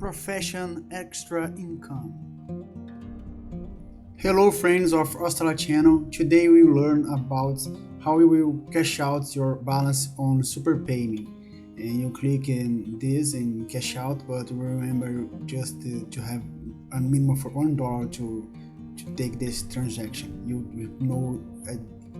profession extra income. Hello friends of Ostala channel. Today we will learn about how you will cash out your balance on SuperPay Me. And you click in this and cash out, but remember just to have a minimum for $1 to take this transaction. You know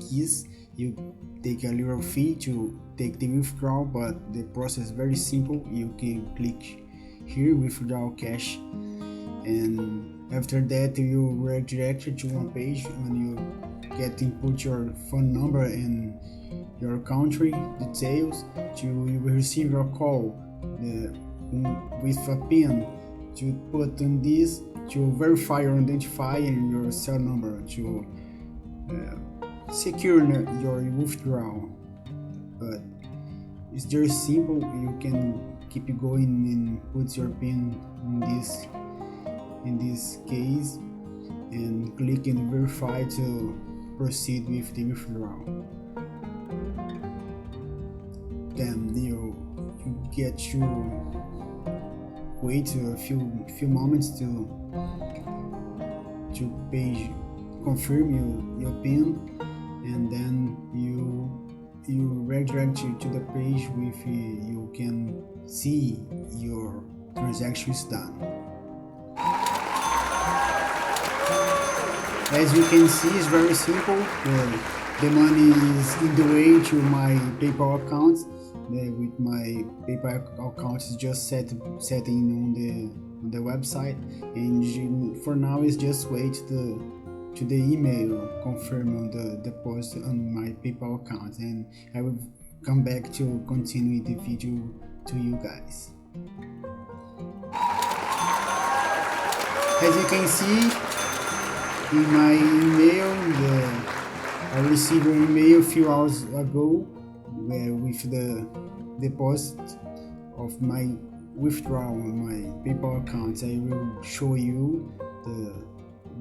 keys, you take a little fee to take the withdrawal, but the process is very simple. You can click here, withdraw cash, and after that you redirect to one page and you get input your phone number and your country details. You will receive your call with a pin to put in this to verify your identifier and your cell number to secure your withdrawal. But it's just simple. You can keep going and put your pin in this case and click and verify to proceed with the withdrawal. Then you get to wait a few moments to page confirm your pin, and then you redirect to the page with you can see your transaction is done. As you can see, it's very simple. The money is in the way to my PayPal account. With my PayPal account is just setting on the website, and for now it's just wait to the email confirm on the deposit on my PayPal account, and I will come back to continue the video to you guys. As you can see in my email, I received an email a few hours ago with the deposit of my withdrawal on my PayPal account. I will show you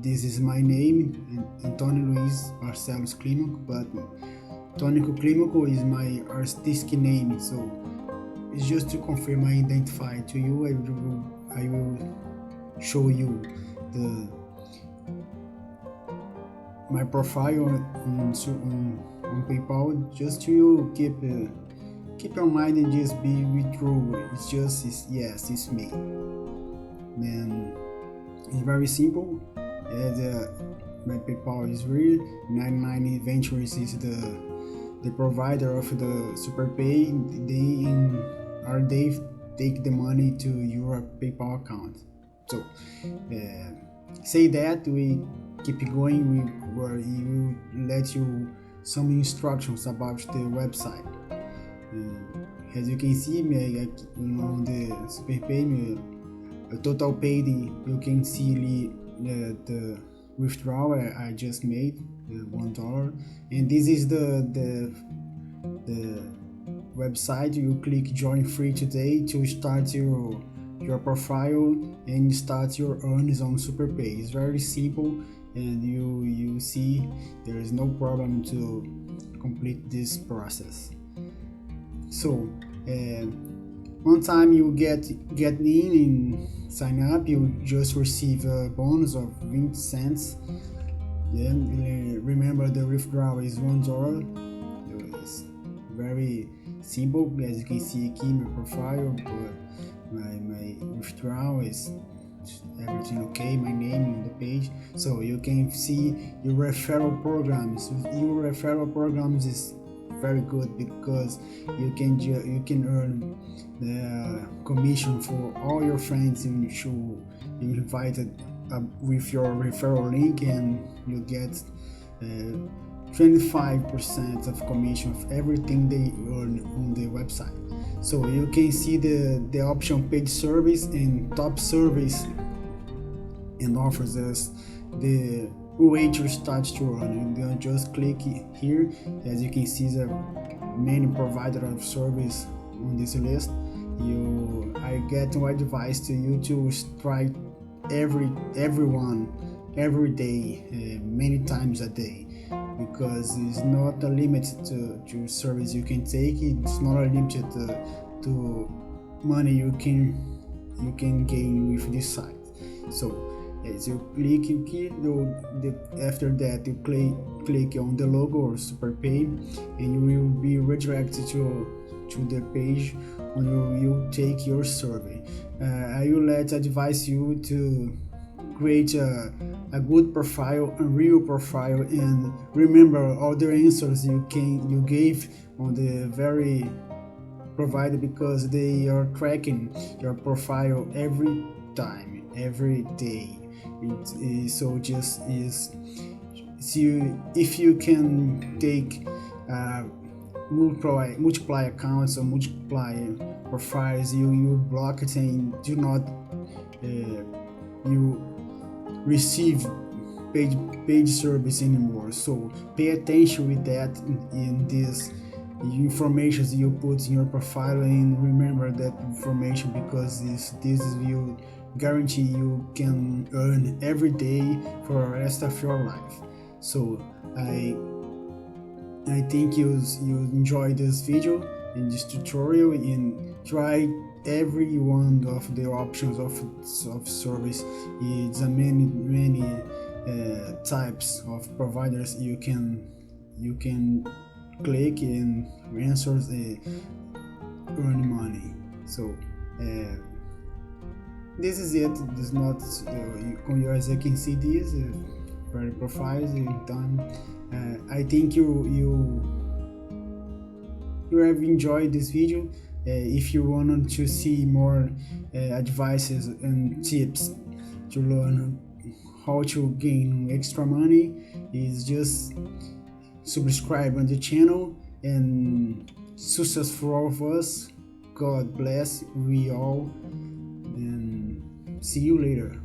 this is my name, Antônio Luiz Barcelos Climaco, but Tônico Climaco is my artistic name, so it's just to confirm my identifier to you. I will show you my profile on PayPal, just to keep your mind and just be true. Yes, it's me. Then it's very simple. My PayPal is real. 99 Ventures is the provider of the SuperPay. They take the money to your PayPal account. So say that we keep going. We let you some instructions about the website. As you can see, on the SuperPay, total paid, you can see the withdrawal I just made, $1, and this is the website. You click join free today to start your profile and start your earnings on SuperPay. It's very simple, and you see there is no problem to complete this process. So one time you get in and sign up, you just receive a bonus of 20 cents. Then remember the withdrawal is $1. It's very simple. As you can see here, my profile, my withdrawal is everything okay, my name on the page. So you can see your referral programs. Your referral programs is very good because you can earn the commission for all your friends you invited with your referral link, and you get 25% of commission of everything they earn on the website. So you can see the option paid service and top service, and offers us the way to start to earn. You can just click here. As you can see, there are many providers of service on this list. I get my advice to you to try everyone every day, many times a day, because it's not a limit to service you can take. It's not a limit to money you can you can gain with this site. So as you click after that you click on the logo or SuperPay, and you will be redirected to the page when you will take your survey. I will advise you to create a good profile, a real profile, and remember all the answers you gave on the very provided, because they are tracking your profile every time, every day. So if you can take multiply accounts or multiply profiles, you block it and do not you receive paid service anymore. So pay attention with that in this information you put in your profile, and remember that information, because this will guarantee you can earn every day for the rest of your life. So I think you enjoy this video and this tutorial, and try every one of the options of service. It's a many types of providers you can click and answers earn money. So this is it. This is not as you can see, this very profiles done. I think you have enjoyed this video. If you wanted to see more advices and tips to learn how to gain extra money, is just subscribe on the channel, and success for all of us. God bless we all, and see you later.